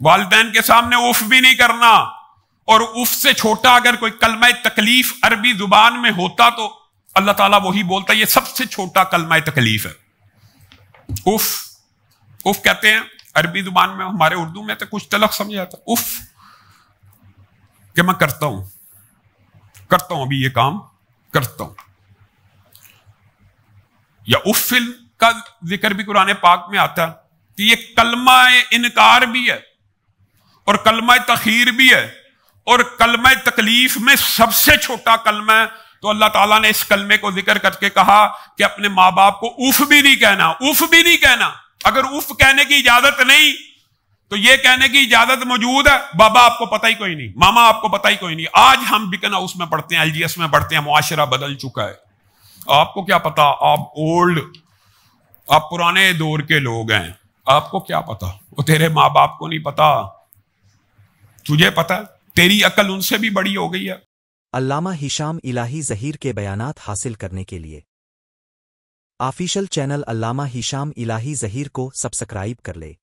वालिदैन के सामने उफ भी नहीं करना, और उफ से छोटा अगर कोई कलमा तकलीफ अरबी जुबान में होता तो अल्लाह ताला वही बोलता ये सबसे छोटा कलमा तकलीफ है। उफ उफ कहते हैं अरबी जुबान में, हमारे उर्दू में तो कुछ तलक समझ आता उफ कि मैं करता हूं अभी ये काम करता हूं। या उफ़िल का जिक्र भी कुरान पाक में आता है कि ये कलमा इनकार भी है और कलमा तखीर भी है और कलमा तकलीफ में सबसे छोटा कलमा है। तो अल्लाह ताला ने इस कलमे को जिक्र करके कहा कि अपने माँ बाप को उफ भी नहीं कहना, उफ भी नहीं कहना। अगर उफ कहने की इजाजत नहीं तो ये कहने की इजाजत मौजूद है, बाबा आपको पता ही कोई नहीं, मामा आपको पता ही कोई नहीं। आज हम बिकन हाउस में पढ़ते हैं, LGS में पढ़ते हैं, मुआशरा बदल चुका है, आपको क्या पता, आप पुराने दौर के लोग हैं, आपको क्या पता, वो तेरे माँ बाप को नहीं पता, तुझे पता है, तेरी अकल उनसे भी बड़ी हो गई है। अल्लामा हिशाम इलाही ज़हीर के बयानात हासिल करने के लिए ऑफिशियल चैनल अल्लामा हिशाम इलाही ज़हीर को सब्सक्राइब कर ले।